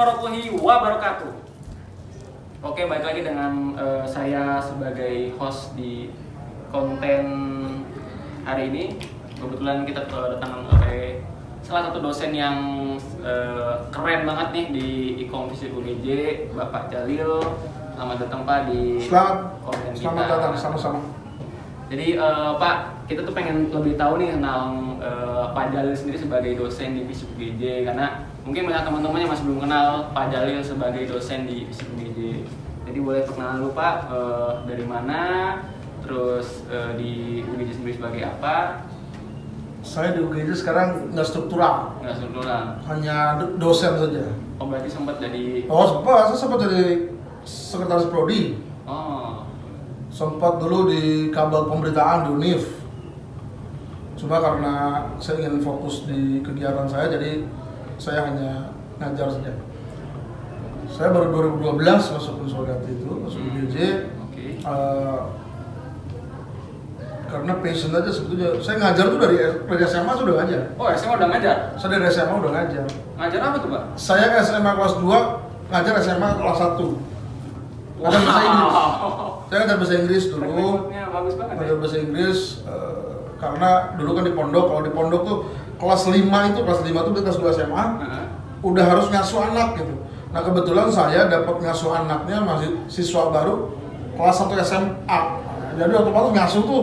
warahmatullahi wabarakatuh. Oke, balik lagi dengan saya sebagai host di konten hari ini. Kebetulan kita kedatangan oleh salah satu dosen yang keren banget nih di Ikom Fisip UGJ, Bapak Jalil. Selamat datang Pak di konten kita. Selamat datang, sama-sama. Jadi Pak, kita tuh pengen lebih tahu nih tentang Pak Jalil sendiri sebagai dosen di Fisip UGJ, karena mungkin banyak teman-teman yang masih belum kenal Pak Jalil sebagai dosen di Fisip UGJ. Jadi boleh perkenalan dulu Pak, dari mana, terus di UGJ sendiri sebagai apa? Saya di UGJ sekarang nggak struktural. Nggak struktural. Hanya dosen saja. Oh, berarti sempat jadi. Oh, saya sempat jadi sekretaris prodi. Oh. Sempat dulu di kabel pemberitaan di UNIF. Cuma karena saya ingin fokus di kegiatan saya, jadi saya hanya ngajar saja. Saya baru 2012 masuk Konsolidasi itu, masuk UGJ. Oke. Karena passion aja sebetulnya. Saya ngajar tuh dari SMA sudah ngajar. Oh, SMA udah ngajar? Saya dari SMA udah ngajar. Ngajar apa tuh Pak? Saya SMA kelas 2, ngajar SMA kelas 1. Ngajar bahasa Inggris. Saya ngajar bahasa Inggris dulu. Rekrutmennya bagus banget. Ngajar bahasa Inggris karena dulu kan di pondok. Kalau di pondok tuh kelas 5 itu kelas 2 SMA udah harus ngasuh anak gitu. Nah kebetulan saya dapat ngasuh anaknya masih siswa baru kelas 1 SMA. Jadi otomatis ngasuh tuh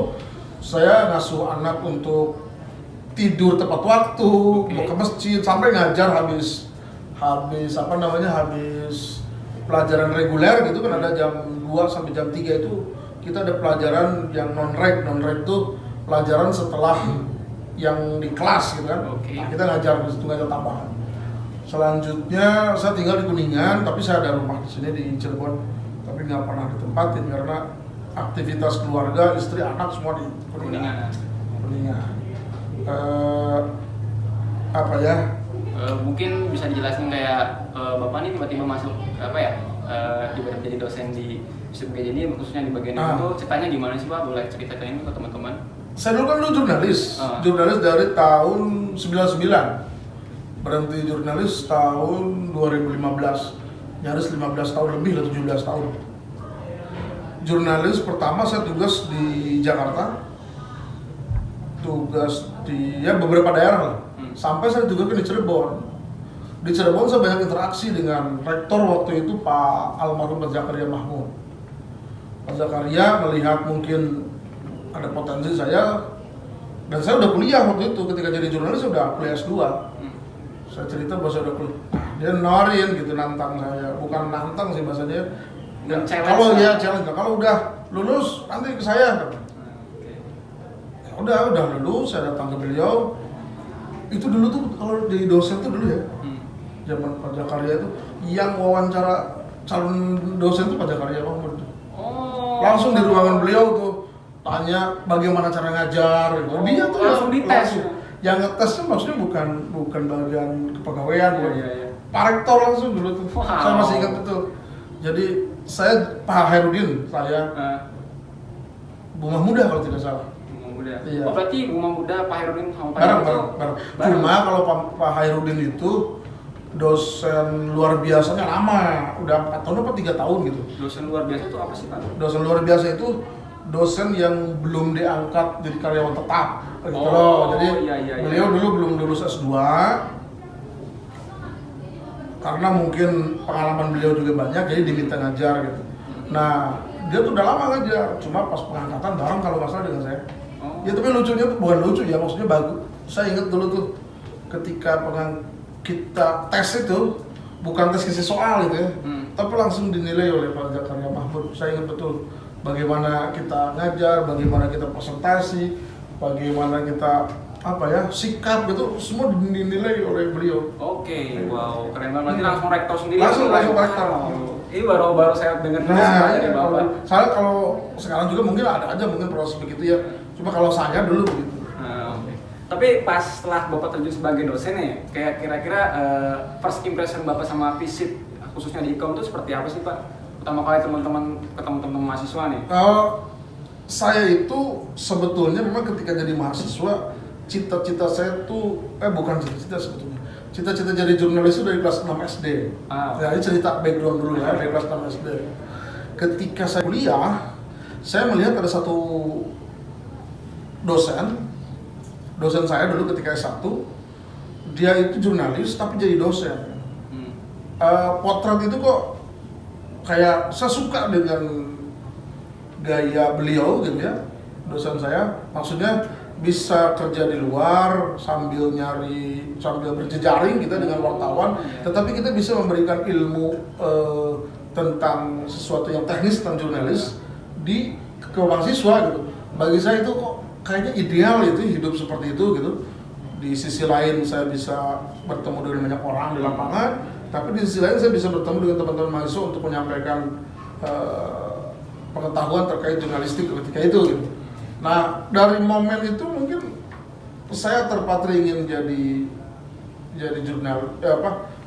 saya ngasuh anak untuk tidur tepat waktu, mau ke masjid, sampai ngajar habis pelajaran reguler gitu kan, ada jam 2 sampai jam 3 itu kita ada pelajaran yang non-reg tuh pelajaran setelah yang di kelas gitu kan. Nah, kita ngajar di situ, ngajar tambahan. Selanjutnya saya tinggal di Kuningan, tapi saya ada rumah di sini di Cirebon, tapi nggak pernah ditempatin karena aktivitas keluarga, istri, anak semua di Kuningan. Mungkin bisa dijelasin kayak Bapak nih tiba-tiba masuk tiba-tiba jadi dosen di Fisip UGJ ini, khususnya di bagian itu ceritanya gimana sih Pak? Boleh ceritakan ke teman-teman? Saya dulu kan jurnalis dari tahun 99, berhenti jurnalis tahun 2015, nyaris 15 tahun lebih, 17 tahun. Jurnalis pertama saya tugas di Jakarta, tugas di beberapa daerah lah. Sampai saya juga di Cirebon. Di Cirebon saya banyak interaksi dengan rektor waktu itu Pak almarhum Pak Zakaria Mahmud. Pak Zakaria melihat mungkin ada potensi saya, dan saya udah kuliah waktu itu. Ketika jadi jurnalis udah kuliah S2. Saya cerita bahwa saya udah kuliah. Dia nawarin gitu, nantang saya. Bukan nantang sih bahasanya. Kalau challenge, kalau udah lulus nanti ke saya. Udah lulus, saya datang ke beliau. Itu dulu tuh kalau di dosen tuh dulu ya, zaman Pak Zakaria itu yang wawancara calon dosen tuh Pak Zakaria Mahmud. Langsung di ruangan beliau tuh tanya bagaimana cara ngajar. Dia tuh langsung dites. Yang ngetesnya maksudnya bukan bagian kepegawaian, Pak Rektor langsung dulu tuh. Saya masih ingat betul. Jadi saya Pak Hairudin, Bunga Muda kalau tidak salah. Iya. Oh berarti Bunga Muda, Pak Hairudin sama Pak bareng. Cuma kalau Pak Hairudin itu dosen luar biasanya lama, udah 4 tahun apa 3 tahun gitu. Dosen luar biasa itu apa sih Pak? Dosen luar biasa itu dosen yang belum diangkat jadi karyawan tetap gitu loh. Jadi beliau dulu belum lulus S2 karena mungkin pengalaman beliau juga banyak, jadi diminta ngajar gitu. Nah dia tuh udah lama ngajar, cuma pas pengangkatan bareng kalau nggak salah dengan saya. Ya tapi lucunya tuh bukan lucu ya, maksudnya bagus. Saya ingat dulu tuh ketika kita tes itu bukan tes isi soal gitu ya, tapi langsung dinilai oleh Pak Zakaria Mahmud. Saya ingat betul bagaimana kita ngajar, bagaimana kita presentasi, bagaimana kita sikap gitu, semua dinilai oleh beliau. Wow, keren banget. Nanti langsung rektor sendiri. Langsung rektor. Ini baru saya dengar dari Bapak. Saya kalau sekarang juga mungkin ada aja mungkin proses begitu ya. Cuma kalau saya dulu begitu. Tapi pas setelah Bapak terjun sebagai dosen nih, kayak kira-kira first impression Bapak sama Fisip khususnya di Ikom itu seperti apa sih Pak? Pertama kali teman-teman mahasiswa nih. Saya itu sebetulnya memang ketika jadi mahasiswa cita-cita saya tuh bukan cita-cita sebetulnya. cita-cita jadi jurnalis itu dari kelas 6 SD. Ya, ini cerita background dulu ya, dari kelas 6 SD. Ketika saya kuliah, saya melihat ada satu dosen saya dulu ketika S1, dia itu jurnalis tapi jadi dosen. Potret itu kok kayak saya suka dengan gaya beliau gitu ya, dosen saya, maksudnya bisa kerja di luar sambil berjejaring kita dengan wartawan, tetapi kita bisa memberikan ilmu tentang sesuatu yang teknis tentang jurnalis ke mahasiswa gitu. Bagi saya itu kok kayaknya ideal itu hidup seperti itu gitu. Di sisi lain saya bisa bertemu dengan banyak orang di lapangan, tapi di sisi lain saya bisa bertemu dengan teman-teman mahasiswa untuk menyampaikan pengetahuan terkait jurnalistik ketika itu gitu. Nah, dari momen itu mungkin saya terpatri ingin jadi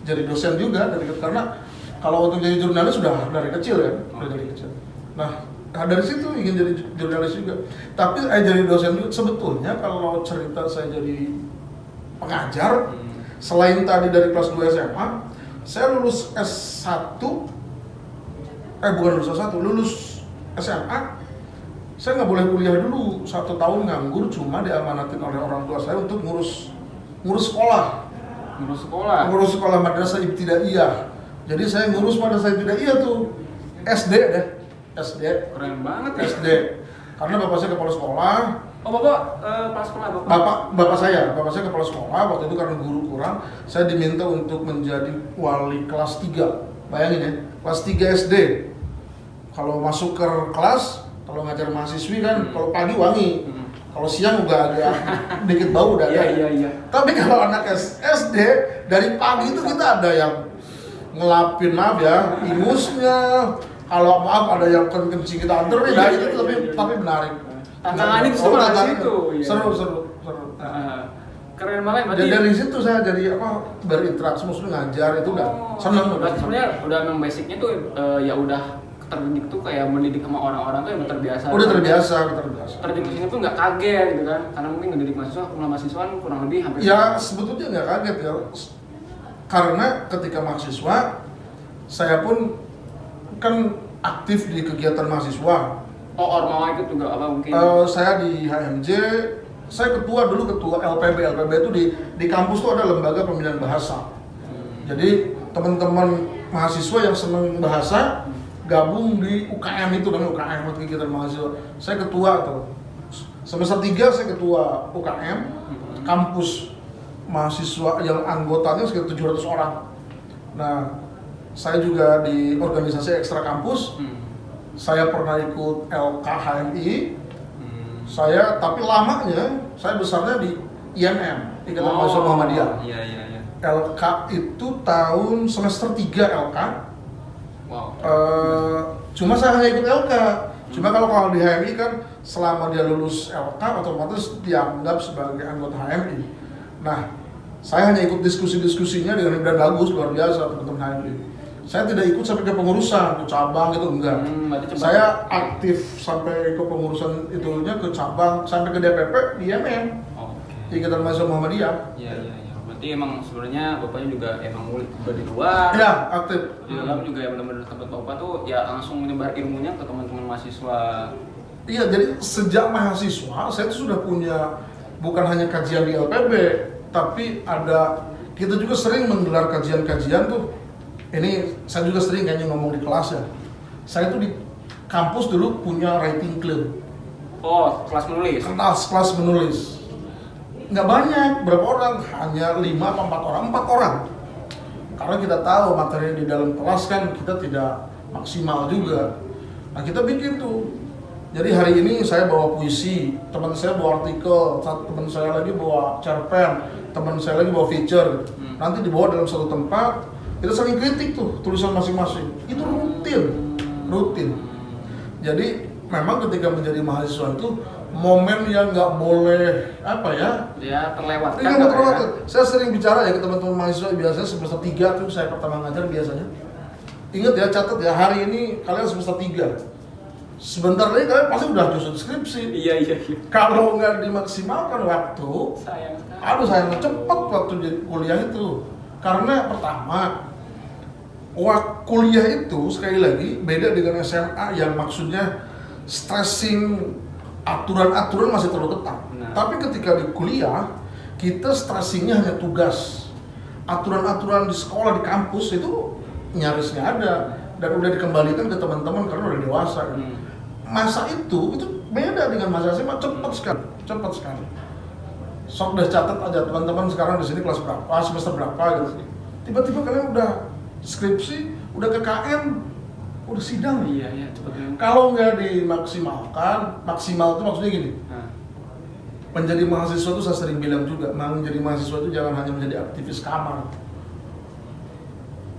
jadi dosen juga karena kalau untuk jadi jurnalis sudah dari kecil ya, dari kecil. Nah, dari situ ingin jadi jurnalis juga. Tapi saya jadi dosen juga. Sebetulnya kalau cerita saya jadi pengajar, selain tadi dari kelas 2 SMA, saya lulus S1, lulus SMA. Saya nggak boleh kuliah dulu, 1 tahun nganggur, cuma diamanatin oleh orang tua saya untuk ngurus sekolah. Ngurus sekolah madrasah ibtidaiyah. Jadi saya ngurus madrasah ibtidaiyah tuh SD. Keren banget ya. SD. Karena bapak saya kepala sekolah. Oh, bapak kepala sekolah bapak? Bapak saya kepala sekolah. Waktu itu karena guru kurang, saya diminta untuk menjadi wali kelas 3. Bayangin ya, kelas 3 SD. Kalau masuk ke kelas, kalau ngajar mahasiswi kan, kalau pagi wangi, kalau siang udah agak dikit bau udah ada. Iya. Tapi kalau anak SD dari pagi itu kita ada yang ngelapin ingusnya. Kalau maaf ada yang kencing kita anterin, itu tapi menarik. Tantangannya itu semua dari situ. Seru. Keren banget. Berarti dari situ saya jadi berinteraksi, maksudnya ngajar itu udah seneng. Berarti sebenarnya udah memang basicnya tuh ya udah terdidik tuh kayak mendidik sama orang-orang tuh yang terbiasa. Udah terbiasa. Terdidik di sini tuh nggak kaget gitu kan, karena mungkin ngedidik mahasiswa kan kurang lebih hampir. Ya sebetulnya nggak kaget ya, karena ketika mahasiswa saya pun kan aktif di kegiatan mahasiswa. Oh, Ormawa ikut juga apa mungkin? Saya di HMJ, saya ketua LPB. LPB itu di kampus tuh ada lembaga pembinaan bahasa. Jadi teman-teman mahasiswa yang senang bahasa gabung di UKM itu, namanya UKM, kegiatan mahasiswa. Saya ketua tuh. Semester 3 saya ketua UKM, kampus mahasiswa yang anggotanya sekitar 700 orang. Nah, saya juga di organisasi ekstra kampus. Saya pernah ikut LKHMI. Saya tapi lamanya saya besarnya di IMM, Ikatan Mahasiswa Muhammadiyah. Iya. LK itu tahun semester 3 LK. Wow. Cuma saya hanya ikut LK. Cuma kalau di HMI kan selama dia lulus LK otomatis dianggap sebagai anggota HMI. Nah, saya hanya ikut diskusi-diskusinya dengan bagus, luar biasa teman-teman HMI. Saya tidak ikut sampai ke pengurusan, ke cabang gitu, enggak. Saya aktif sampai ke pengurusan itunya, ke cabang, sampai ke DPP di IMM. Ikatan Mahasiswa Muhammadiyah. Iya. Berarti emang sebenarnya bapaknya juga emang ngulik juga di luar. Iya, aktif. Di dalam juga ya benar-benar tempat bapak tuh ya langsung menyebar ilmunya ke teman-teman mahasiswa. Iya, jadi sejak mahasiswa saya tuh sudah punya bukan hanya kajian di LPB, tapi kita juga sering menggelar kajian-kajian tuh. Ini saya juga sering kayaknya ngomong di kelas ya. Saya tuh di kampus dulu punya writing club. Oh, kelas menulis? Kelas menulis. Nggak banyak, berapa orang? Hanya 5 atau 4 orang? 4 orang. Karena kita tahu materi di dalam kelas kan kita tidak maksimal juga. Nah, kita bikin tuh. Jadi hari ini saya bawa puisi, teman saya bawa artikel, teman saya lagi bawa cerpen, teman saya lagi bawa feature. Nanti dibawa dalam satu tempat, kita saling kritik tuh tulisan masing-masing. Itu rutin. Jadi memang ketika menjadi mahasiswa itu momen yang nggak boleh terlewatkan. Terlewatkan. Saya sering bicara ya ke teman-teman mahasiswa, biasanya semester 3 tuh saya pertama ngajar biasanya. Ingat ya, catat ya, hari ini kalian semester 3. sebentar lagi kalian pasti udah nyusun skripsi. Iya. Kalau nggak dimaksimalkan waktu, Sayang sekali. aduh sayang cepet waktu jadi kuliah itu. Karena pertama, kuliah itu sekali lagi beda dengan SMA yang maksudnya stressing, aturan-aturan masih terlalu ketat. Nah. Tapi ketika di kuliah, kita stressingnya hanya tugas. Aturan-aturan di sekolah, di kampus itu nyaris nggak ada. Dan udah dikembalikan ke teman-teman karena udah dewasa kan. Masa itu beda dengan masa SMA, cepat sekali. Sok udah catat aja teman-teman sekarang di sini kelas berapa, semester berapa gitu. Tiba-tiba kalian udah skripsi, udah KKN, udah sidang. Iya, cepet banget. Kalau nggak dimaksimalkan, maksimal itu maksudnya gini. Menjadi mahasiswa itu saya sering bilang juga, menjadi mahasiswa itu jangan hanya menjadi aktivis kamar.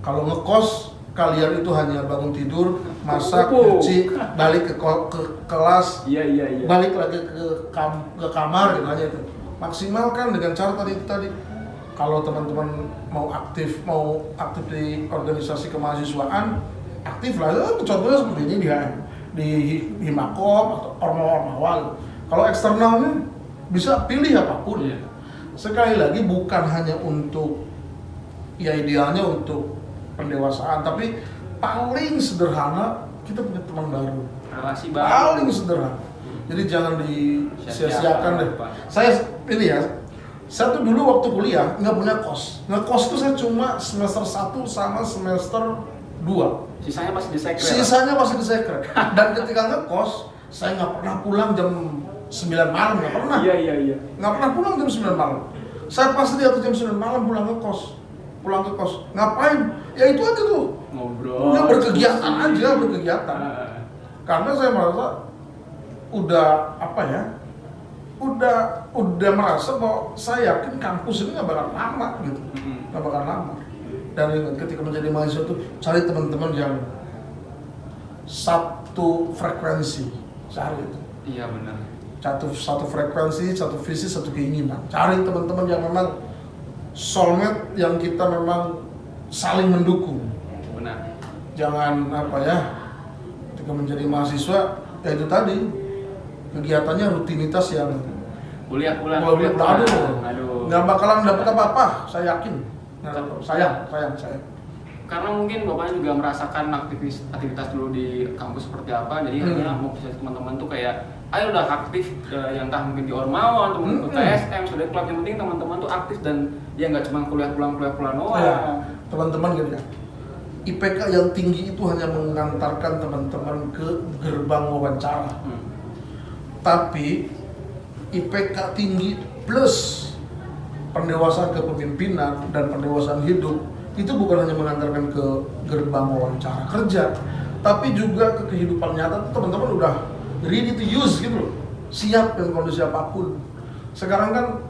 Kalau ngekos, kalian itu hanya bangun tidur, masak, cuci, balik ke kelas, Iya. balik lagi ke kamar gitu aja itu. Maksimalkan dengan cara tadi. Kalau teman-teman mau aktif di organisasi kemahasiswaan, aktif lah. Contohnya seperti ini di Himakom atau Ormawa. Kalau eksternalnya bisa pilih apapun. Iya. Sekali lagi bukan hanya untuk, ya idealnya untuk pendewasaan, tapi paling sederhana kita punya teman baru. Relasi baru. Paling sederhana. Jadi jangan disia-siakan deh. Saya tuh dulu waktu kuliah nggak punya kos. Ngekos tuh saya cuma semester 1 sama semester 2. Sisanya masih di sekret. Dan ketika ngekos, saya nggak pernah pulang jam 9 malam, nggak pernah. Iya. Nggak pernah pulang jam 9 malam. Saya pasti di atas jam 9 malam pulang ke kos. Ngapain? Ya itu aja tuh. Ngobrol. Udah berkegiatan aja. Karena saya merasa udah merasa bahwa saya yakin kampus ini nggak bakal lama gitu. Nggak bakal lama. Dan ketika menjadi mahasiswa tuh cari teman-teman yang satu frekuensi, cari itu. Iya benar. Satu frekuensi, satu visi, satu keinginan. Cari teman-teman yang memang soulmate, yang kita memang saling mendukung. Benar. Jangan ketika menjadi mahasiswa, ya itu tadi kegiatannya rutinitas yang kuliah. Aduh. Nggak bakalan dapat apa-apa, saya yakin. Sayang. Karena mungkin bapaknya juga merasakan aktivitas dulu di kampus seperti apa, jadi hanya mau bisa teman-teman tuh kayak ayo udah aktif, yang entah mungkin di Ormawa, teman-teman TSM, sudah klub, yang penting teman-teman tuh aktif dan dia nggak cuma kuliah pulang doang. Ya, teman-teman gitu ya. IPK yang tinggi itu hanya mengantarkan teman-teman ke gerbang wawancara. Tapi IPK tinggi plus pendewasaan kepemimpinan dan pendewasaan hidup itu bukan hanya mengantarkan ke gerbang wawancara kerja, tapi juga ke kehidupan nyata. Teman-teman udah ready to use gitu loh, siap dengan kondisi apapun. Sekarang kan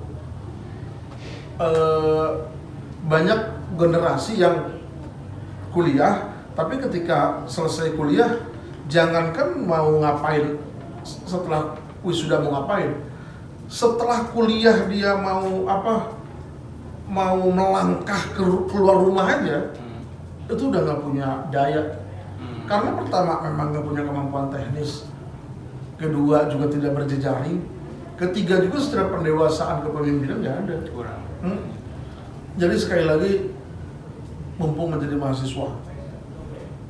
banyak generasi yang kuliah, tapi ketika selesai kuliah jangankan mau ngapain setelah wisuda, mau ngapain setelah kuliah, dia mau melangkah keluar rumah aja itu udah nggak punya daya. Karena pertama memang nggak punya kemampuan teknis, kedua juga tidak berjejaring, ketiga juga secara pendewasaan kepemimpinan nggak ada. Jadi sekali lagi, mumpung menjadi mahasiswa,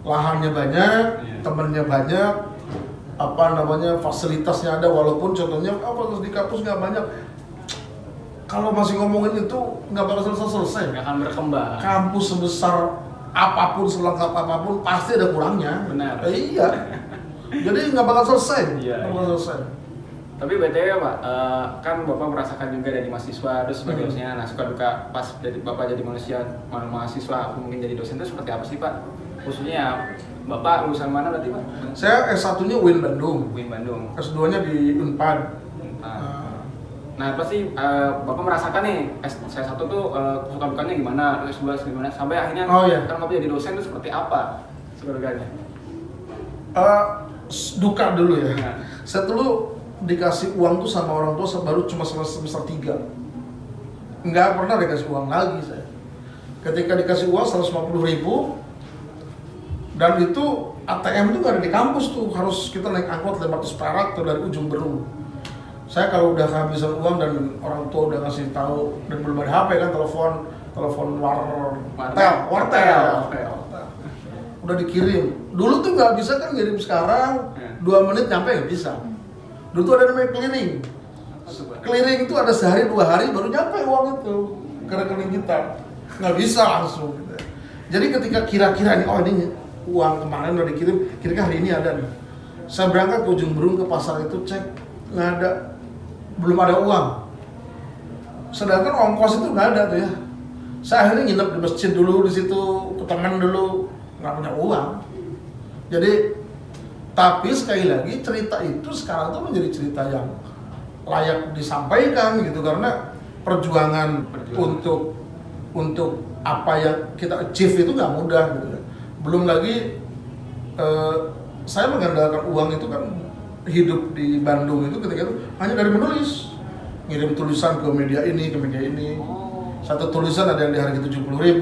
lahannya banyak, temennya banyak, fasilitasnya ada, walaupun contohnya fasilitas di kampus nggak banyak. Kalau masih ngomongin itu nggak bakal selesai. Nggak akan berkembang. Kampus sebesar apapun, selengkap apapun, pasti ada kurangnya. Benar. Iya. Jadi nggak bakal selesai. Iya. Nggak bakal selesai. Tapi BTW Pak, kan Bapak merasakan juga dari mahasiswa, terus sebagai dosennya, nah suka duka pas dari Bapak jadi mahasiswa, mungkin jadi dosen itu seperti apa sih Pak? Khususnya Bapak lulusan mana berarti Pak? Saya S1-nya UIN Bandung. S2-nya di Unpad. Nah pasti Bapak merasakan nih, S1 tuh suka dukanya gimana, S2 gimana, sampai akhirnya kan Bapak jadi dosen itu seperti apa suka dukanya? Duka dulu ya. Saya dulu dikasih uang tuh sama orang tua baru cuma semester 3. Nggak pernah dikasih uang lagi saya. Ketika dikasih uang 150.000, Dan itu ATM itu nggak ada di kampus tuh, harus kita naik angkot lewat Perak atau dari ujung Berung. Saya kalau udah kehabisan uang dan orang tua udah ngasih tahu dan belum ada HP kan, telepon wartel. Udah dikirim. Dulu tuh nggak bisa kan ngirim sekarang, 2 menit nyampe nggak bisa. Dulu tuh ada namanya clearing. Clearing itu ada sehari 2 hari baru nyampe uang itu ke rekening kita. Nggak bisa langsung gitu. Jadi ketika kira-kira nih, oh ini uang kemarin udah dikirim, kira-kira hari ini ada nih. Saya berangkat ke ujung Berung ke pasar itu, cek nggak ada, belum ada uang. Sedangkan ongkos itu nggak ada tuh ya. Saya akhirnya nginep di masjid dulu di situ, ke teman dulu, nggak punya uang. Jadi, tapi sekali lagi cerita itu sekarang tuh menjadi cerita yang layak disampaikan gitu, karena perjuangan. untuk apa yang kita achieve itu nggak mudah gitu ya. Belum lagi saya mengandalkan uang itu kan, hidup di Bandung itu ketika itu hanya dari menulis, ngirim tulisan ke media ini. Satu tulisan ada yang dihargai 70.000.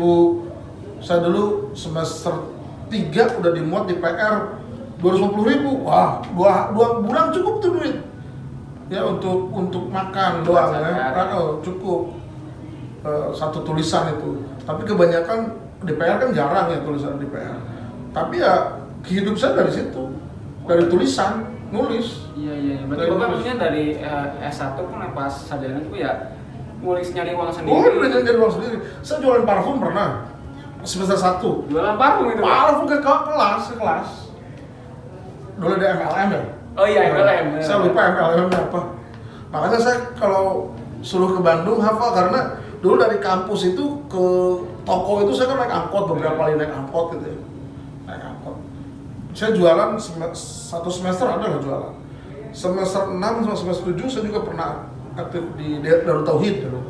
Saya dulu semester 3 udah dimuat di PR 250.000. Wah, 2 bulan cukup tuh duit ya untuk makan doang ya. Cukup satu tulisan itu. Tapi kebanyakan di PR kan jarang ya tulisan di PR. Tapi ya hidup saya dari situ, dari tulisan, nulis. Iya. Berarti Bapak maksudnya dari S1 kan pas sarjana itu ya nulis nyari uang sendiri. Oh, udah nyari uang sendiri. Saya jualan parfum pernah. Semester 1. Jualan parfum itu? Parfum ke kelas. Dulu ada MLM ya? Oh iya, MLM. Saya lupa MLM-nya apa. Makanya saya kalau suruh ke Bandung hafal, karena dulu dari kampus itu ke toko itu saya kan naik angkot, beberapa kali naik angkot gitu ya. Naik angkot. Saya jualan satu semester ada nggak jualan. Semester 6 sama semester 7 saya juga pernah aktif di Darut Tauhid dulu.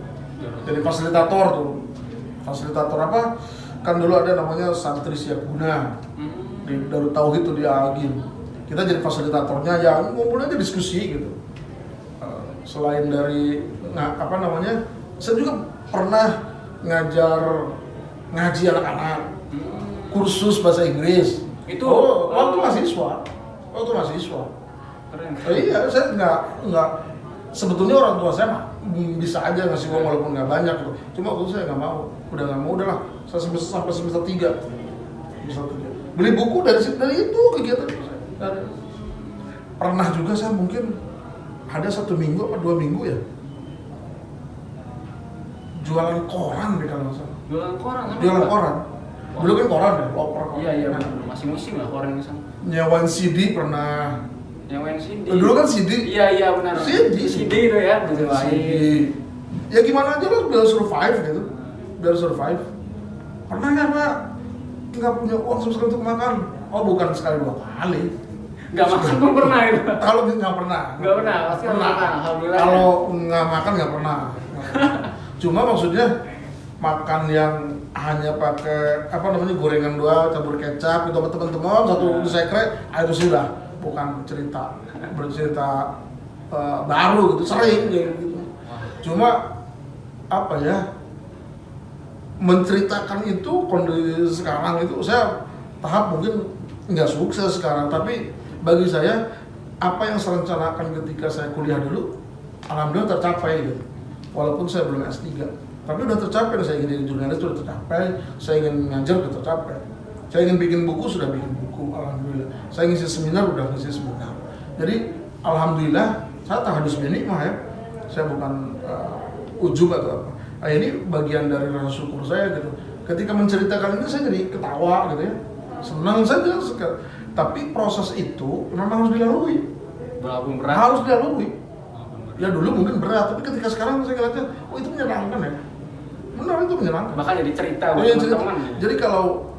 Jadi fasilitator tuh. Fasilitator apa? Kan dulu ada namanya santri siap guna. Di Darut Tauhid tuh di Agim. Kita jadi fasilitatornya, yang ngumpulnya diskusi gitu. Selain dari saya juga pernah ngaji anak-anak, kursus bahasa Inggris. Itu waktu mahasiswa. Keren. Iya, saya nggak sebetulnya orang tua saya mah bisa aja ngasih uang walaupun nggak banyak gitu. Cuma waktu itu saya nggak mau, udahlah. Saya sampai semester 3. Beli buku dari itu kegiatan itu saya. Pernah juga saya mungkin ada 1 minggu apa 2 minggu ya, jualan koran deh kalau nggak salah. Jualan koran. Dulu kan koran ya, loper. Iya, masih musim lah koran di sana. Nyewain CD pernah. Nyewain CD. Dulu kan CD. Iya benar. CD itu ya, CD. Ya gimana aja lah biar survive gitu. Pernah nggak Pak? Nggak punya uang sama sekali untuk makan. Oh, bukan sekali 2 kali. Nggak makan pun pernah itu. Kalau nggak pernah. Pasti makan. Alhamdulillah. Kalau nggak makan nggak pernah. Cuma maksudnya makan yang hanya pakai gorengan doang, campur kecap gitu sama teman-teman satu sekre, itu sudah bukan bercerita baru gitu, sering gitu. Cuma menceritakan itu kondisi sekarang itu saya tahap mungkin nggak sukses sekarang, tapi bagi saya apa yang saya rencanakan ketika saya kuliah dulu alhamdulillah tercapai gitu. Walaupun saya belum S3, tapi udah tercapai. Saya ingin jadi jurnalis sudah tercapai, saya ingin ngajar sudah tercapai, saya ingin bikin buku sudah bikin buku, alhamdulillah. Saya ngisi seminar udah ngisi seminar. Jadi alhamdulillah saya tahadus binikmah ya. Saya bukan ujub atau apa. Nah, ini bagian dari rasa syukur saya gitu. Ketika menceritakan ini saya jadi ketawa gitu ya, senang saja. Tapi proses itu memang harus dilalui. Walaupun berat. Harus dilalui. Ya dulu mungkin berat, tapi ketika sekarang saya ngeliatnya, oh itu menyenangkan ya. Benar, itu menyenangkan. Bahkan jadi cerita buat teman-teman. Jadi kalau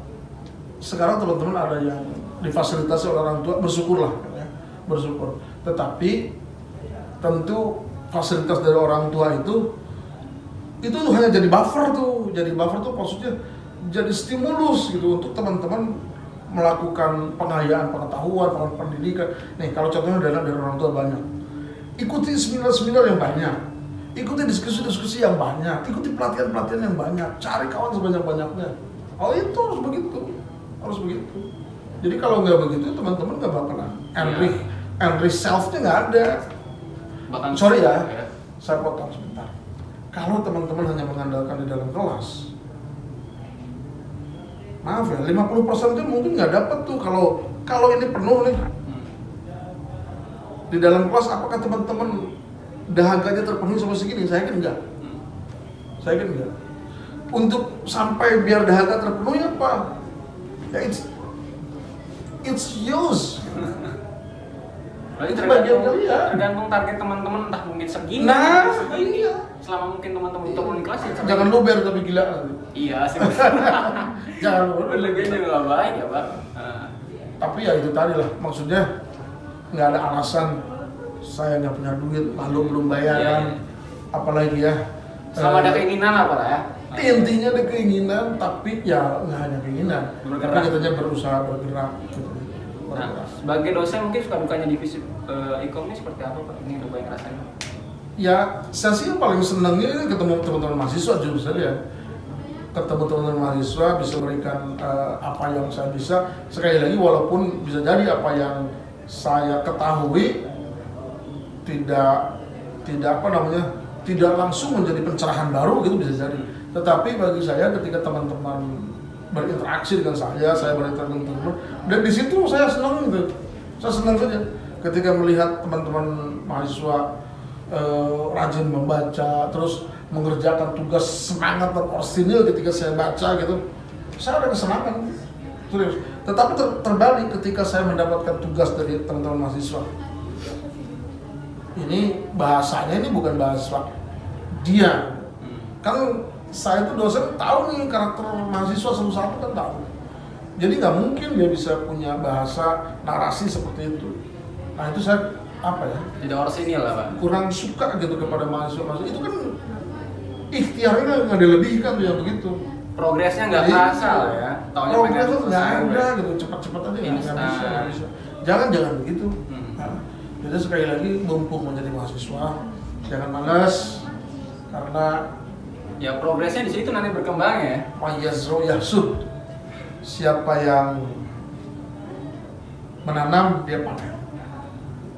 sekarang teman-teman ada yang difasilitasi oleh orang tua, bersyukurlah ya. Bersyukur. Tetapi tentu fasilitas dari orang tua itu hanya jadi buffer tuh. Jadi buffer tuh maksudnya jadi stimulus gitu untuk teman-teman melakukan pengayaan pengetahuan, pendidikan. Nih kalau contohnya dana dari orang tua banyak, ikuti seminar-seminar yang banyak, ikuti diskusi-diskusi yang banyak, ikuti pelatihan-pelatihan yang banyak, cari kawan sebanyak-banyaknya. Oh itu harus begitu. Jadi kalau nggak begitu teman-teman nggak bakalan enrich self-nya nggak ada. Bahkan Sorry ya, saya potong sebentar. Kalau teman-teman hanya mengandalkan di dalam kelas, maaf ya, 50% itu mungkin nggak dapat tuh kalau ini penuh nih. Di dalam kelas apakah teman-teman dahaganya terpenuhi sampai segini? Saya kan enggak. Untuk sampai biar dahaga terpenuhi apa? Ya it's use. Berarti Itu bagian tergantung target teman-teman, entah mungkin segini, iya. Selama mungkin teman-teman untuk di kelas ya Jangan luber tapi gila nanti. Iya sih. Jangan luber. Berlebihan juga nggak baik ya Pak. Tapi ya itu tadi lah, maksudnya nggak ada alasan saya nggak punya duit, malu belum bayaran, apalagi ya. Selama ada keinginan lah Pak ya. Intinya ada keinginan, tapi ya nggak hanya keinginan, tapi katanya berusaha bergerak. Gitu. Nah, sebagai dosen mungkin suka dukanya divisi ikom ini seperti apa Pak? Ini udah banyak rasanya. Ya, saya sih yang paling senangnya ini ketemu teman-teman mahasiswa justru ya. Ketemu teman-teman mahasiswa bisa memberikan apa yang saya bisa. Sekali lagi walaupun bisa jadi apa yang saya ketahui tidak langsung menjadi pencerahan baru gitu bisa jadi. Tetapi bagi saya ketika teman-teman berinteraksi dengan saya berinteraksi dengan teman-teman, dan di situ saya senang gitu. Saya senang saja ketika melihat teman-teman mahasiswa rajin membaca, terus mengerjakan tugas semangat dan orsinil ketika saya baca gitu. Saya ada kesenangan, serius. Tetapi terbalik ketika saya mendapatkan tugas dari teman-teman mahasiswa. Ini bahasanya ini bukan bahasa dia. Kan saya itu dosen tahu nih karakter mahasiswa satu-satu kan tahu. Jadi nggak mungkin dia bisa punya bahasa narasi seperti itu. Nah itu saya apa ya? Tidak orsinil lah Pak. Kurang suka gitu kepada mahasiswa itu kan ikhtiarnya nggak dilebihkan tuh yang begitu. Progresnya nggak terasa lah ya. Progresnya nggak ada gitu, cepat-cepat aja nggak bisa. Jangan begitu. Nah, jadi sekali lagi mumpung menjadi mahasiswa jangan malas karena ya progresnya di situ nanti berkembang ya. Yasud. Siapa yang menanam dia panen.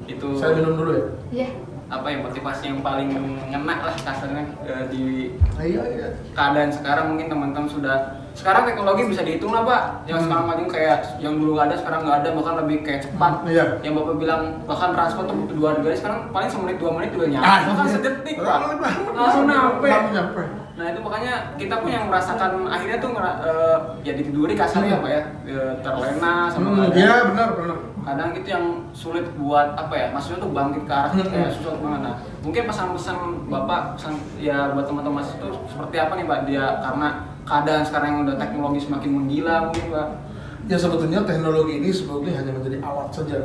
Itu saya minum dulu ya. Iya. Apa yang motivasi yang paling ngena lah kasarnya di Iya. keadaan sekarang mungkin teman-teman sekarang teknologi bisa dihitung lah Pak. Yang sekarang maju kayak yang dulu nggak ada sekarang nggak ada, bahkan lebih kayak cepat. Iya. Yang Bapak bilang bahkan transport tuh butuh 2 hari, sekarang paling 1 menit 2 menit udah nyampe. Bahkan sedetik Pak. Langsung nyampe. Nah itu makanya kita pun yang merasakan akhirnya tuh ya ditiduri kasarnya Pak ya, terlena sama Iya benar. Kadang itu yang sulit buat apa ya, maksudnya tuh bangkit ke arah kayak susah banget. Nah, mungkin pesan-pesan Bapak ya buat teman-teman mahasiswa itu seperti apa nih Pak, dia karena keadaan sekarang yang udah teknologi semakin menggila mungkin Pak. Ya sebetulnya teknologi ini sebetulnya hanya menjadi alat saja.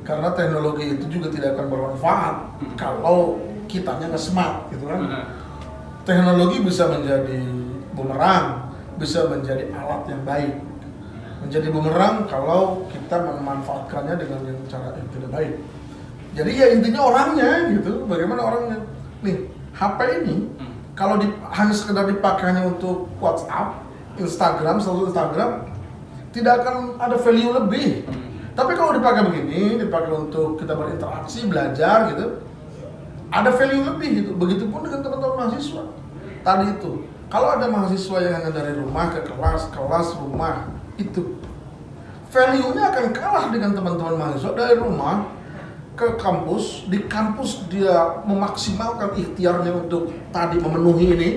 Karena teknologi itu juga tidak akan bermanfaat kalau kitanya nggak smart gitu kan. Teknologi bisa menjadi bumerang, bisa menjadi alat yang baik. Menjadi bumerang kalau kita memanfaatkannya dengan cara yang tidak baik. Jadi ya intinya orangnya gitu, bagaimana orangnya. Nih, HP ini kalau hanya sekedar dipakai hanya untuk WhatsApp, Instagram, selalu Instagram, tidak akan ada value lebih. Tapi kalau dipakai begini, dipakai untuk kita berinteraksi, belajar gitu, ada value lebih gitu. Begitupun dengan teman-teman mahasiswa. Tadi itu, kalau ada mahasiswa yang hanya dari rumah ke kelas, rumah, itu value-nya akan kalah dengan teman-teman mahasiswa dari rumah ke kampus. Di kampus dia memaksimalkan ikhtiarnya untuk tadi memenuhi ini,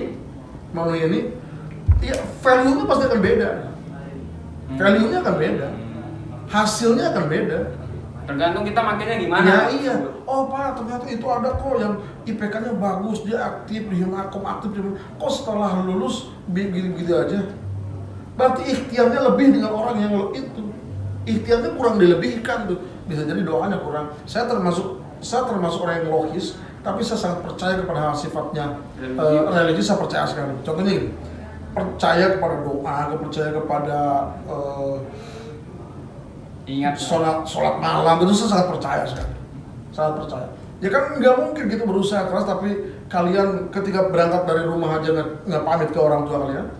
ya value-nya pasti akan beda. Value-nya akan beda, hasilnya akan beda. Tergantung kita makanya gimana. Ya iya. Oh Pak, ternyata itu ada kok yang IPK-nya bagus, dia aktif di Himakom, aktif di kok setelah lulus begitu aja. Berarti ikhtiarnya lebih dengan orang yang itu. Ikhtiarnya kurang dilebihkan tuh. Bisa jadi doanya kurang. Saya termasuk orang yang logis, tapi saya sangat percaya kepada hal sifatnya religi. Saya percaya sekali. Contohnya ini, percaya kepada doa, percaya kepada sholat malam, itu saya sangat percaya sekali. Sangat percaya. Ya kan nggak mungkin gitu berusaha keras, tapi kalian ketika berangkat dari rumah aja nggak pamit ke orang tua kalian.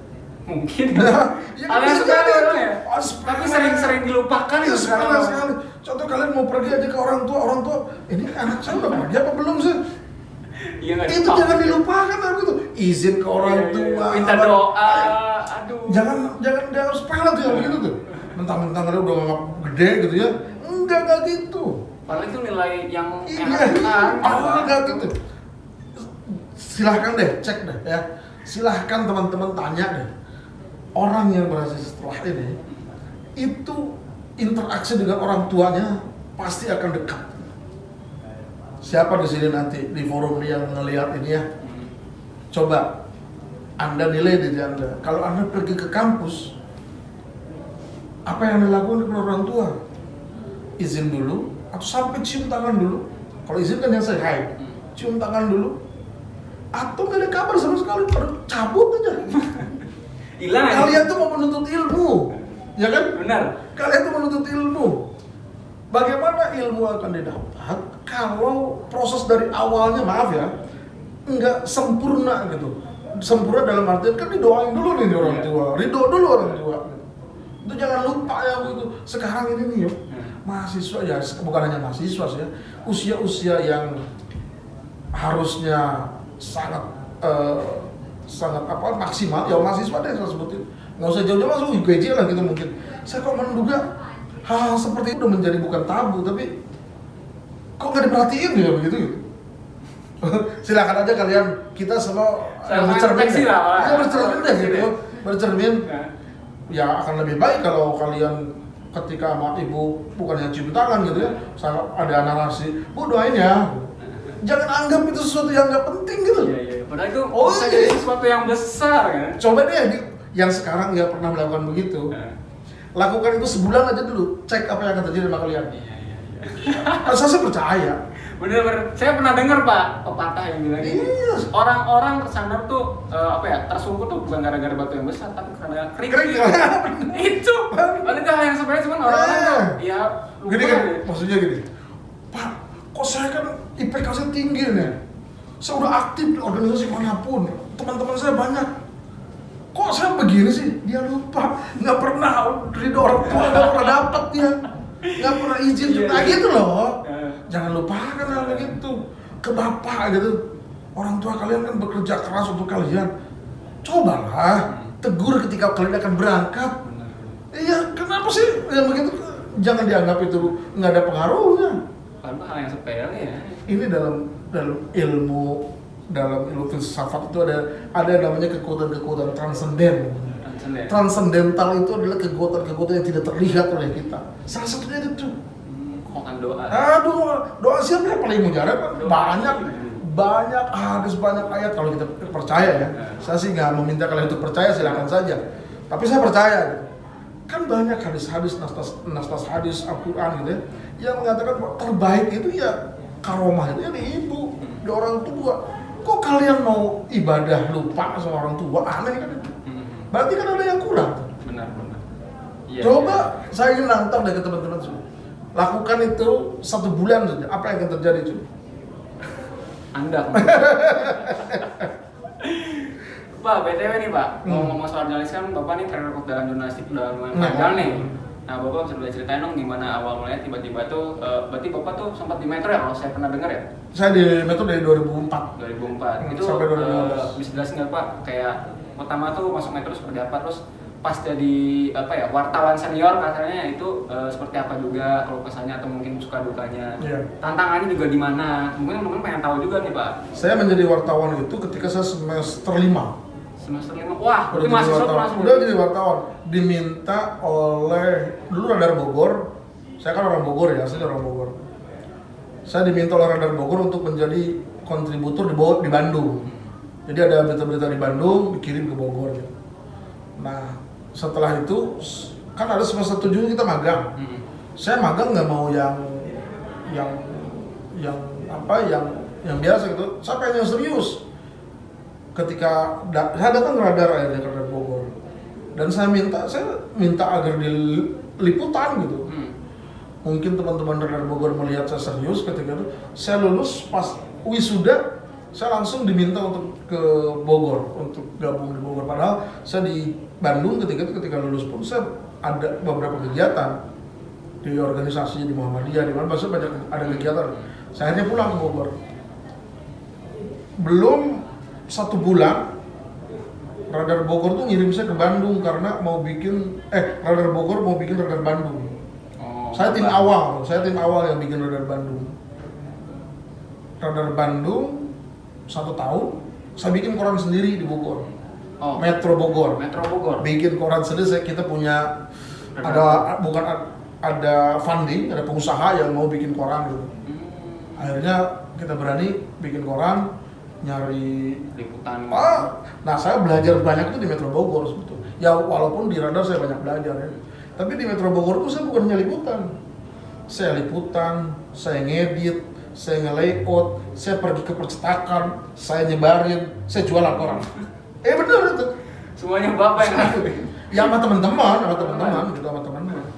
Mungkin. Ya, Hal yang bisa sepele jadi. dong ya. Oh, sepele. Tapi sering dilupakan Iya, itu sepele sekarang. sekali. Contoh kalian mau pergi aja ke orang tua, ini anak saya udah pergi apa belum sih? Iya nggak Itu dilupakan. jangan dilupakan gitu. Izin ke orang Iya, iya. tua. Minta apa- doa. Aduh. Jangan sepele tuh yang begitu tuh. Mentang-mentang kalian udah nganggap gede gitu ya. Enggak gitu. Padahal itu nilai yang Iya, enak. enggak gitu. Silahkan deh, cek deh ya. Silahkan teman-teman tanya deh. Orang yang berhasil setelah ini itu interaksi dengan orang tuanya pasti akan dekat. Siapa di sini nanti di forum ini yang ngelihat ini ya? Coba Anda nilai diri Anda. Kalau Anda pergi ke kampus, apa yang Anda lakukan kepada orang tua? Izin dulu atau sampai cium tangan dulu? Kalau izin kan yang saya hai, cium tangan dulu. Atau nggak ada kabar sama sekali, baru cabut aja. Hilang aja. Kalian tuh mau menuntut ilmu, ya kan? Benar. Kalian tuh menuntut ilmu. Bagaimana ilmu akan didapat kalau proses dari awalnya, maaf ya, nggak sempurna gitu. Sempurna dalam artian kan didoain dulu nih orang tua, ridho dulu orang tua. Itu jangan lupa ya gitu. Sekarang ini nih yuk, mahasiswa ya, bukan hanya mahasiswa sih ya, usia-usia yang harusnya sangat maksimal ya mahasiswa deh saya sebutin, nggak usah jauh-jauh masuk UGJ lah gitu mungkin. Saya kok menduga hal seperti itu udah menjadi bukan tabu, tapi kok nggak diperhatiin ya begitu gitu. Silakan aja kalian, kita semua bercermin deh, ya bercermin deh gitu, bercermin. Ya akan lebih baik kalau kalian ketika sama ibu bukannya cium tangan gitu ya, ada narasi, bu doain ya. Jangan anggap itu sesuatu yang nggak penting gitu. Iya. Padahal itu bisa jadi sesuatu yang besar kan. Coba deh yang sekarang nggak pernah melakukan begitu, lakukan itu sebulan aja dulu, cek apa yang akan terjadi sama kalian. Iya. Saya sih percaya. Bener-bener, saya pernah dengar Pak pepatah yang bilang gitu. Iya. Orang-orang kesana tuh tersungkur tuh bukan gara-gara batu yang besar, tapi karena kerikil. Kerikil. Itu. Padahal hal yang sebenarnya cuma orang-orang tuh ya lupa. Gini kan, maksudnya gini, Pak, kok saya kan IPK saya tinggi nih, saya udah aktif di organisasi manapun, teman-teman saya banyak. Kok saya begini sih? Dia lupa, nggak pernah ridho orang tua, nggak pernah dapat dia, nggak pernah izin juga gitu loh. Jangan lupakan hal begitu ke bapak gitu. Orang tua kalian kan bekerja keras untuk kalian. Cobalah tegur ketika kalian akan berangkat. Iya, kenapa sih yang begitu? Jangan dianggap itu nggak ada pengaruhnya. Padahal hal yang sepele ya. Ini dalam ilmu filsafat itu ada namanya kekuatan-kekuatan transenden. Transendental itu adalah kekuatan-kekuatan yang tidak terlihat oleh kita. Salah satunya itu. Kokan doa. Doa siapa yang paling mujarab? Banyak hadis, banyak ayat kalau kita percaya ya. Saya sih nggak meminta kalian untuk percaya, silakan saja. Tapi saya percaya. Kan banyak hadis-hadis, nas hadis Al-Quran gitu ya, yang mengatakan bahwa terbaik itu ya karomah itu ya di ibu, di orang tua. Kok kalian mau ibadah lupa sama orang tua? Aneh kan itu. Berarti kan ada yang kurang. Benar. Iya, Coba saya ingin nantang dari teman-teman semua. Lakukan itu 1 bulan saja. Apa yang akan terjadi cuy? Anda. Pak, BTW nih Pak, ngomong soal jurnalis kan Bapak nih track record dalam jurnalistik udah lumayan panjang nih. Nah Bapak bisa ceritain dong gimana awal mulanya tiba-tiba tuh, berarti Bapak tuh sempat di Metro ya kalau saya pernah dengar ya? Saya di Metro dari 2004. 2004. Itu sampai 2015. bisa jelasin nggak Pak? Kayak pertama tuh masuk Metro seperti apa, terus pas jadi wartawan senior katanya itu seperti apa juga kalau kesannya atau mungkin suka dukanya. Iya. Tantangannya juga di mana? Mungkin teman-teman pengen tahu juga nih Pak. Saya menjadi wartawan itu ketika saya semester 5. Semester 5. Wah, itu mahasiswa tuh langsung. Udah jadi wartawan. Diminta oleh dulu Radar Bogor. Saya kan orang Bogor ya, asli orang Bogor. Saya diminta oleh Radar Bogor untuk menjadi kontributor di Bandung. Jadi ada berita-berita di Bandung dikirim ke Bogor. Nah, setelah itu kan ada semester 7 kita magang. Saya magang nggak mau yang biasa gitu. Saya pengen yang serius. Ketika saya datang ke Radar Bogor dan saya minta agar di liputan gitu. Mungkin teman-teman Radar Bogor melihat saya serius ketika itu. Saya lulus pas wisuda, saya langsung diminta untuk ke Bogor untuk gabung di Bogor. Padahal saya Bandung ketika lulus pun saya ada beberapa kegiatan di organisasi di Muhammadiyah, di mana banyak ada kegiatan. Saya akhirnya pulang ke Bogor. Belum 1 bulan, Radar Bogor tuh ngirim saya ke Bandung karena mau bikin Radar Bogor mau bikin Radar Bandung. Saya tim awal yang bikin Radar Bandung. Radar Bandung 1 tahun, saya bikin koran sendiri di Bogor. Metro Bogor. Bikin koran sendiri, kita punya ada funding, ada pengusaha yang mau bikin koran gitu. Akhirnya kita berani bikin koran, nyari liputan. Nah saya belajar banyak tuh di Metro Bogor sebetulnya. Ya walaupun di Radar saya banyak belajar ya. Tapi di Metro Bogor tuh saya bukan hanya liputan. Saya ngedit, saya nge-layout, saya pergi ke percetakan, saya nyebarin, saya jualan koran. Bener itu. Semuanya Bapak yang ngakuin. Ya sama teman-teman gitu, sama teman-teman.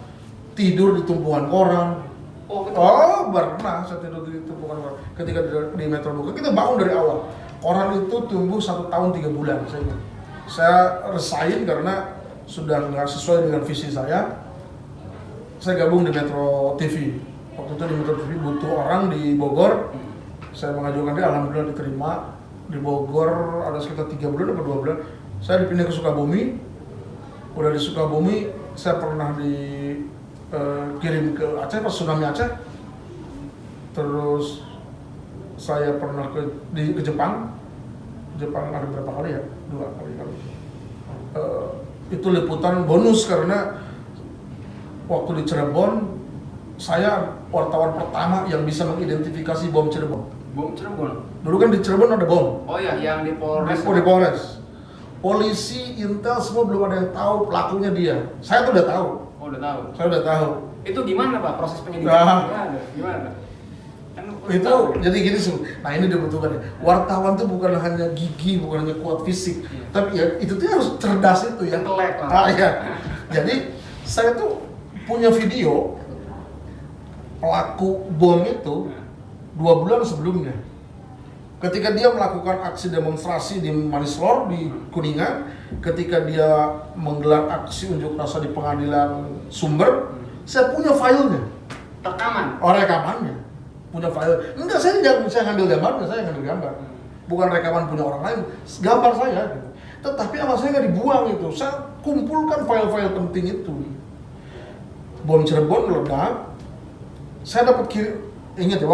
Tidur di tumpuan koran. Pernah saya tidur di tumpukan koran. Ketika di Metro Bogor, kita bangun dari awal. Koran itu tumbuh 1 tahun 3 bulan. Saya resign karena sudah nggak sesuai dengan visi saya. Saya gabung di Metro TV. Waktu itu di Metro TV butuh orang di Bogor. Saya mengajukan dia, alhamdulillah diterima. Di Bogor ada sekitar 3 bulan atau 2 bulan. Saya dipindah ke Sukabumi. Udah di Sukabumi, saya pernah dikirim ke Aceh pas tsunami Aceh. Terus saya pernah ke Jepang. Jepang ada berapa kali ya? 2 kali. Itu liputan bonus karena waktu di Cirebon, saya wartawan pertama yang bisa mengidentifikasi bom Cirebon. Bom Cirebon? Dulu kan di Cirebon ada bom. Oh ya, yang di Polres. Di Polres. Polisi, Intel semua belum ada yang tahu pelakunya dia. Saya tuh udah tahu. Udah tahu? Saya udah tahu. Itu gimana Pak proses penyidikan? Gimana? Itu jadi gini sih. Nah ini dibutuhkan ya. Wartawan tuh bukan hanya gigi, bukan hanya kuat fisik, tapi ya itu tuh harus cerdas itu ya. Intelek lah. Ya. Jadi saya tuh punya video pelaku bom itu 2 bulan sebelumnya. Ketika dia melakukan aksi demonstrasi di Manislor di Kuningan, ketika dia menggelar aksi unjuk rasa di pengadilan Sumber, saya punya filenya. Rekaman? Rekamannya. Punya file. Enggak, saya ngambil gambarnya, saya ngambil gambar. Bukan rekaman punya orang lain, gambar saya. Gitu. Tetapi sama saya nggak dibuang itu. Saya kumpulkan file-file penting itu. Bom Cirebon meledak. Saya dapat ingat ya,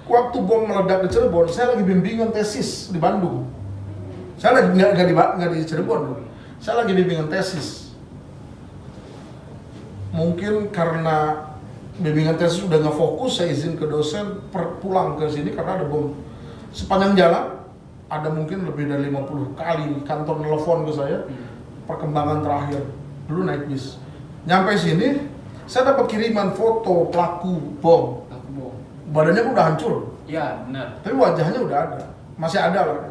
waktu bom meledak di Cirebon, saya lagi bimbingan tesis di Bandung. Saya lagi nggak di Cirebon, saya lagi bimbingan tesis. Mungkin karena bimbingan tesis udah nggak fokus, saya izin ke dosen pulang ke sini karena ada bom. Sepanjang jalan ada mungkin lebih dari 50 kali kantor nelfon ke saya perkembangan terakhir. Dulu naik bis, nyampe sini saya dapat kiriman foto pelaku bom. Badannya udah hancur. Iya, benar. Tapi wajahnya udah ada, masih ada lah.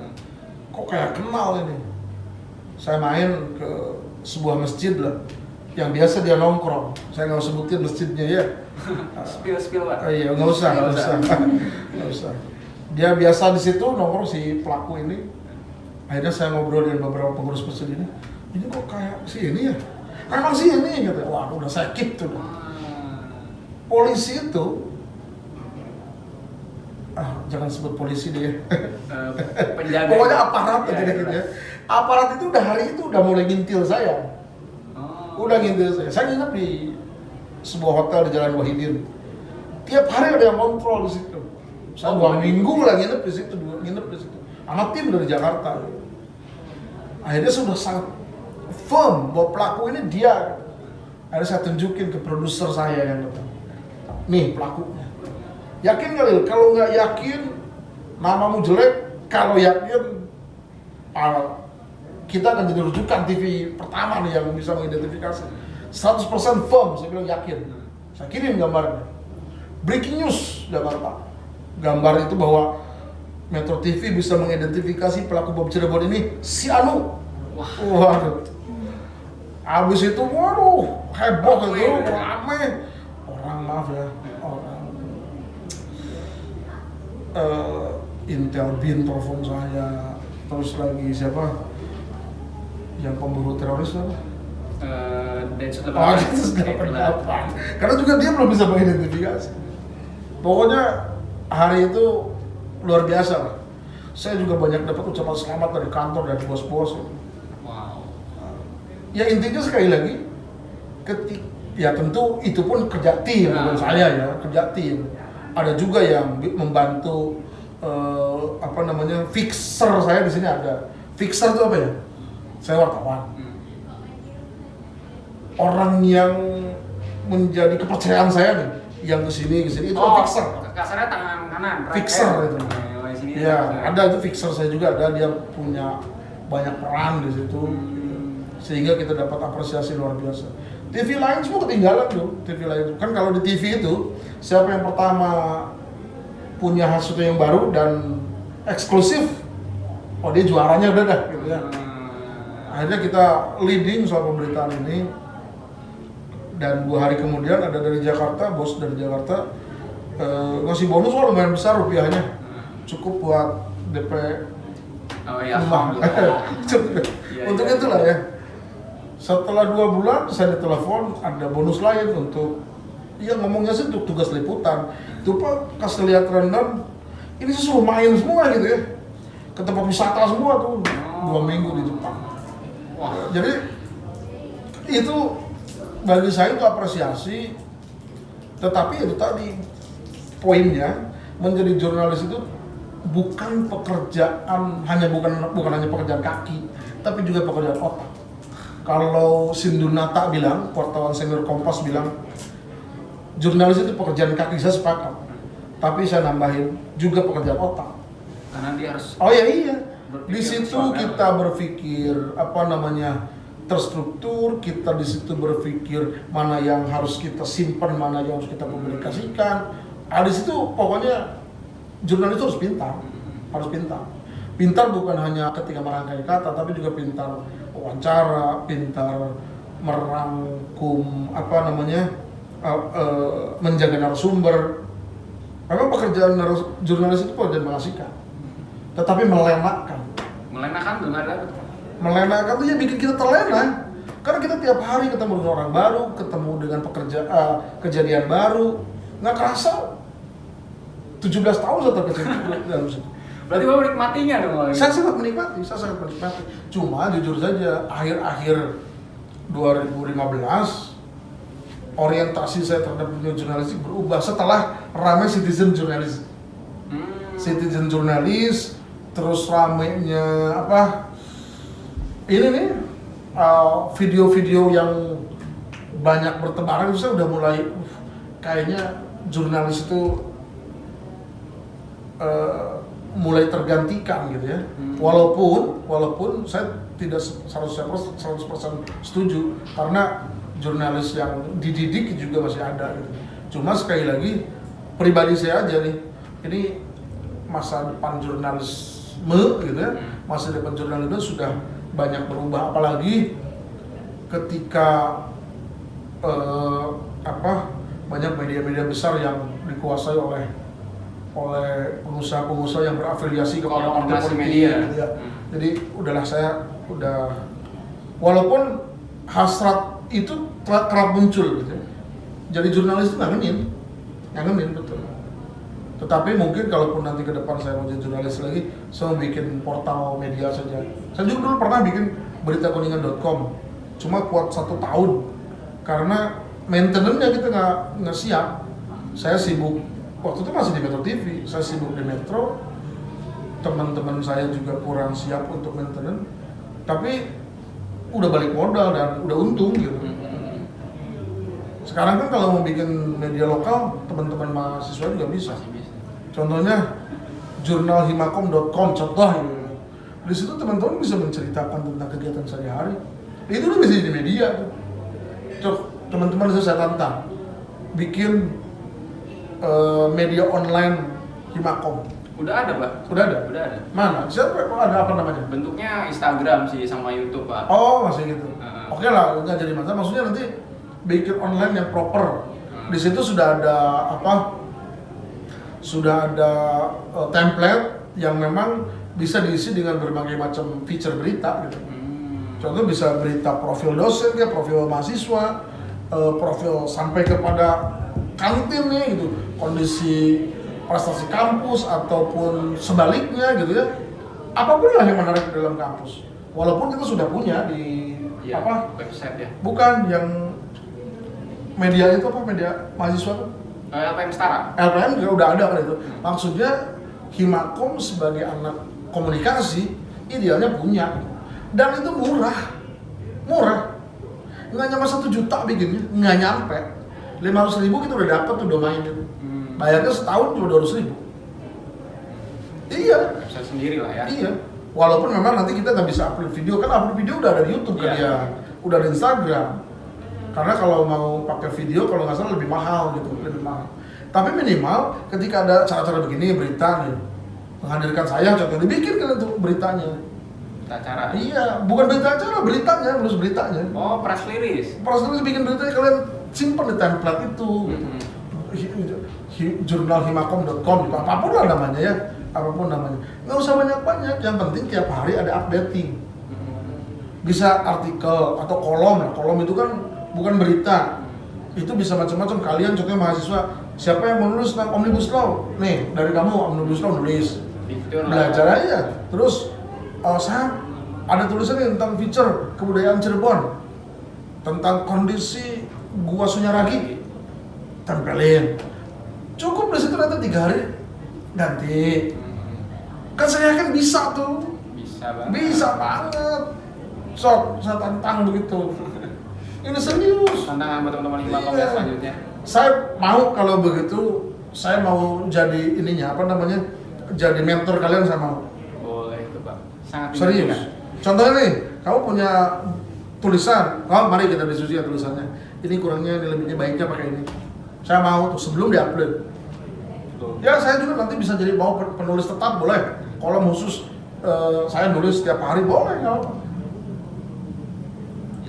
Kok kayak kenal ini? Saya main ke sebuah masjid lah, yang biasa dia nongkrong. Saya nggak usah sebutin masjidnya ya. Spill Pak. Iya, nggak usah. Dia biasa di situ nongkrong si pelaku ini. Akhirnya saya ngobrol dengan beberapa pengurus masjid ini. Ini kok kayak si ini ya? Emang si ini gitu. Wah, udah saya keep tuh. Polisi itu, jangan sebut polisi deh. Penjaga. Pokoknya aparat aja gitu ya. Aparat itu udah hari itu udah mulai ngintil saya. Udah ngintil saya. Saya nginep di sebuah hotel di Jalan Wahidin. Tiap hari ada yang kontrol di situ. Saya 2 minggu lah nginep di situ, sama tim dari Jakarta. Akhirnya sudah sangat firm bahwa pelaku ini dia. Akhirnya saya tunjukin ke produser saya yang datang. Nih pelakunya. Yakin nggak Lil? Kalau nggak yakin, namamu jelek. Kalau yakin, kita akan jadi rujukan TV pertama nih yang bisa mengidentifikasi. 100% firm, saya bilang yakin. Saya kirim gambarnya. Breaking news Jakarta. Gambar itu bahwa Metro TV bisa mengidentifikasi pelaku bom Cirebon ini si Anu. Waduh. Abis itu, waduh, heboh gitu, rame. Orang maaf ya, Intel Bin telepon saya, terus lagi siapa yang pemburu teroris apa? Densus 88. Oh, Densus 88. Karena juga dia belum bisa mengidentifikasi. Pokoknya hari itu luar biasa lah. Saya juga banyak dapat ucapan selamat dari kantor, dari bos-bos. Wow. Ya intinya sekali lagi, ya tentu itu pun kerja tim, bukan saya ya, kerja tim. Ada juga yang membantu fixer saya di sini ada. Fixer itu apa ya? Saya wartawan. Orang yang menjadi kepercayaan saya nih, yang kesini itu fixer. Kasarnya tangan kanan. Fixer itu. Sini Ya, ada itu fixer saya juga ada, dia punya banyak peran di situ. Sehingga kita dapat apresiasi luar biasa. TV lain semua ketinggalan tuh, TV lain. Kan kalau di TV itu, siapa yang pertama punya sesuatu yang baru dan eksklusif, oh dia juaranya udah dah gitu ya. Akhirnya kita leading soal pemberitaan ini. Dan 2 hari kemudian ada dari Jakarta, bos dari Jakarta ngasih bonus lumayan besar rupiahnya, cukup buat DP rumah. Untuk itulah ya. Setelah 2 bulan saya ditelepon ada bonus lain untuk, ya ngomongnya sih untuk tugas liputan. Itu Pak kasih lihat rendam, ini sih suruh main semua gitu ya, ke tempat wisata semua tuh 2 minggu di Jepang. Jadi itu bagi saya itu apresiasi, tetapi itu tadi poinnya, menjadi jurnalis itu bukan pekerjaan, bukan hanya pekerjaan kaki, tapi juga pekerjaan otak. Kalau Sindunata bilang, wartawan senior Kompas bilang, jurnalis itu pekerjaan kaki, saya sepakat. Tapi saya nambahin juga pekerjaan otak. Karena dia harus. Oh iya. Di situ kita berpikir terstruktur, kita di situ berpikir mana yang harus kita simpan, mana yang harus kita publikasikan. Di situ pokoknya jurnalis itu harus pintar, Pintar bukan hanya ketika merangkai kata, tapi juga pintar wawancara, pintar merangkum menjaga narasumber. Memang pekerjaan jurnalis itu pekerjaan mengasihkan, tetapi melenakan tuh nggak ada. Melenakan tuh ya bikin kita terlena, karena kita tiap hari ketemu dengan orang baru, ketemu dengan kejadian baru, nggak kerasa 17 tahun saya terkecil dalam situ. Berarti Bapak menikmatinya dong? Saya sangat menikmati. Cuma jujur saja, akhir-akhir 2015 orientasi saya terhadap dunia jurnalistik berubah setelah ramai citizen journalism. Citizen jurnalis, terus ramainya video-video yang banyak bertebaran, itu saya udah mulai kayaknya jurnalis itu mulai tergantikan gitu ya. Walaupun saya tidak 100% setuju, karena jurnalis yang dididik juga masih ada gitu. Cuma sekali lagi pribadi saya aja nih, ini masa depan jurnalisme gitu ya, masa depan jurnalisme sudah banyak berubah, apalagi ketika banyak media-media besar yang dikuasai oleh pengusaha-pengusaha yang berafiliasi kepada partai politik media. Ya. Jadi walaupun hasrat itu kerap muncul gitu. Jadi jurnalis itu ngangenin betul. Tetapi mungkin kalaupun nanti ke depan saya mau jadi jurnalis lagi, saya mau bikin portal media saja. Saya juga dulu pernah bikin beritakuningan.com, cuma kuat 1 tahun karena maintenance-nya kita nggak siap. Saya sibuk, waktu itu masih di Metro TV, saya sibuk di Metro, teman-teman saya juga kurang siap untuk maintenance, tapi udah balik modal dan udah untung gitu. Sekarang kan kalau mau bikin media lokal, teman-teman mahasiswa juga bisa. Contohnya jurnalhimakom.com, contoh gitu. Di situ teman-teman bisa menceritakan tentang kegiatan sehari-hari. Itu udah bisa jadi media tuh. Cok, teman-teman saya tantang bikin media online Himakom. Udah ada, Pak? Udah ada? Udah ada. Mana? Siapa? Ada apa namanya? Bentuknya Instagram sih sama YouTube, Pak. Oh, masih gitu. Oke lah, nggak jadi masalah. Maksudnya nanti bikin online yang proper. Di situ sudah ada template yang memang bisa diisi dengan berbagai macam feature berita gitu. Contoh bisa berita profil dosen ya, profil mahasiswa, profil sampai kepada kantinnya gitu, kondisi prestasi kampus ataupun sebaliknya gitu ya. Apapun lah yang menarik di dalam kampus. Walaupun kita sudah punya di website ya. Bukan yang media itu apa? Media mahasiswa tuh? LPM Setara. LPM juga udah ada kan itu. Maksudnya Himakom sebagai anak komunikasi idealnya punya. Dan itu murah. Nggak nyampe 1 juta bikinnya, nggak nyampe. 500.000 kita udah dapat tuh domain itu. Bayarnya setahun cuma 200.000. Iya. Bisa sendiri lah ya. Iya. Walaupun memang nanti kita nggak bisa upload video, kan upload video udah ada di YouTube kan ya, udah ada Instagram. Karena kalau mau pakai video kalau nggak salah lebih mahal gitu, lebih mahal. Tapi minimal ketika ada cara-cara begini berita nih, menghadirkan saya contohnya dibikin kan itu beritanya. Acara. Iya, bukan berita acara, beritanya, nulis beritanya. Oh, press release. Press release bikin beritanya kalian simpen di template itu. Jurnal himakom.com gitu, apapun lah namanya ya, apapun namanya. Nggak usah banyak-banyak, yang penting tiap hari ada updating. Bisa artikel atau kolom, nah, kolom itu kan bukan berita. Itu bisa macam-macam. Kalian contohnya mahasiswa, siapa yang mau nulis tentang Omnibus Law? Nih, dari kamu Omnibus Law nulis. Belajar aja. Terus saya ada tulisannya tentang feature kebudayaan Cirebon, tentang kondisi Gua Sunyaragi, tempelin. Cukup di situ nanti 3 hari ganti. Kan saya kan bisa tuh. Bisa banget. Sok, saya tantang begitu. Ini serius. Tantangan buat teman-teman Himakom ya selanjutnya. Saya mau kalau begitu, saya mau jadi ininya apa namanya? Jadi mentor kalian saya mau. Boleh itu, Pak. Sangat serius. Contohnya nih, kamu punya tulisan, mari kita diskusi ya tulisannya. Ini kurangnya, ini lebihnya, baiknya pakai ini. Saya mau tuh sebelum diupload. Ya saya juga nanti bisa jadi mau penulis tetap boleh. Kolom khusus saya nulis setiap hari boleh nggak apa.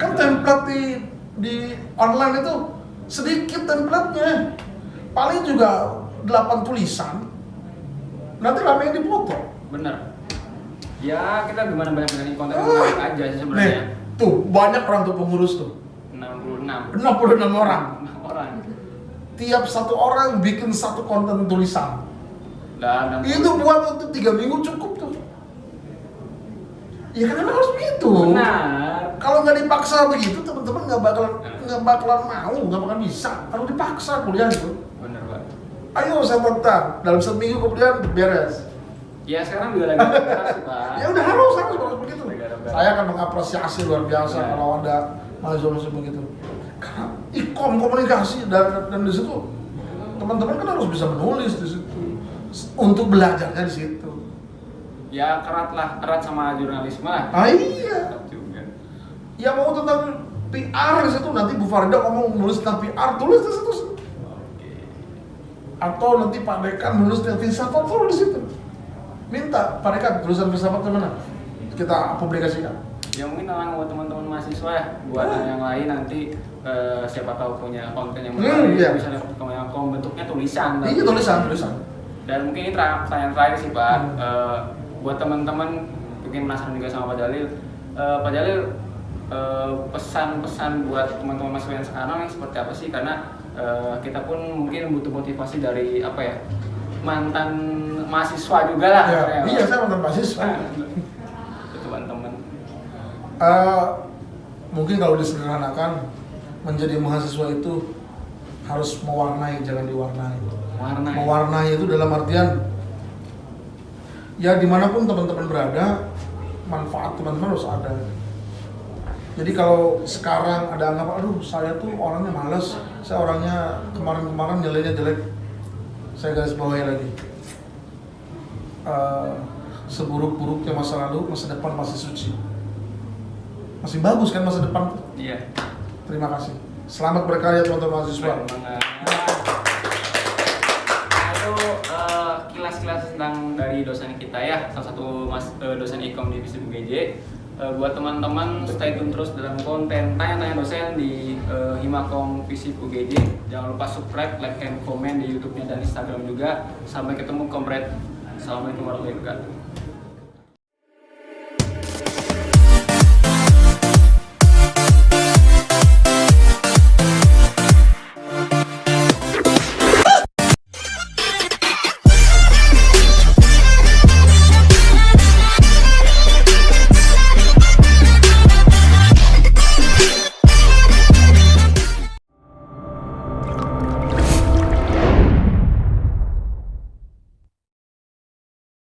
Kan template di online itu sedikit templatenya. Paling juga 8 tulisan. Nanti rame yang dipotong. Bener. Ya kita gimana banyak konten menarik aja sih sebenarnya. Nih, tuh banyak orang tuh pengurus tuh. 66 orang. Tiap satu orang bikin satu konten tulisan. Dan itu buat untuk 3 minggu cukup tuh. Ya kan harus begitu. Benar. Kalau nggak dipaksa begitu teman-teman nggak bakalan mau, nggak bakalan bisa. Kalau dipaksa kuliah itu. Benar, Pak. Ayo saya tentang dalam 1 minggu kemudian beres. Ya sekarang juga lagi beres, Pak. Ya udah harus begitu. Saya akan mengapresiasi luar biasa kalau ada mahasiswa begitu. Karena ikom komunikasi dan di situ teman-teman kan harus bisa menulis di situ untuk belajarnya di situ. Ya erat sama jurnalisme lah. Iya. Juga. Ya mau tentang PR di situ nanti Bu Farida ngomong nulis tentang PR tulis di situ. Atau nanti Pak Dekan nulis tentang filsafat tulis di situ. Minta Pak Dekan tulisan filsafat mana? Kita publikasikan. Ya mungkin buat teman-teman mahasiswa ya, buat yang lain nanti siapa tahu punya konten yang menarik bisa dapat komen bentuknya tulisan. Iya tulisan. Dan mungkin ini pertanyaan terakhir sih Pak, buat teman-teman mungkin penasaran juga sama Pak Jalil. Pak Jalil pesan-pesan buat teman-teman mahasiswa yang sekarang ini seperti apa sih? Karena kita pun mungkin butuh motivasi dari apa ya, mantan mahasiswa juga lah. Iya saya mantan mahasiswa. Teman-teman. Mungkin kalau disederhanakan menjadi mahasiswa itu harus mewarnai, jangan diwarnai. Mewarnai itu dalam artian ya dimanapun teman-teman berada, manfaat teman-teman harus ada. Jadi kalau sekarang ada anggapan, aduh saya tuh orangnya malas, saya orangnya kemarin-kemarin nilainya jelek, saya garis bawahi lagi. Seburuk-buruknya masa lalu, masa depan masih suci. Masih bagus kan masa depan? Iya. Terima kasih. Selamat berkarya teman-teman mahasiswa. Lalu kilas-kilas tentang dari dosen kita ya, salah satu dosen Ikom di FISIP UGJ. Buat teman-teman stay tune terus dalam konten tanya-tanya dosen di Himakom FISIP UGJ. Jangan lupa subscribe, like, and comment di YouTube-nya dan Instagram juga. Sampai ketemu kompret. Assalamualaikum warahmatullahi wabarakatuh.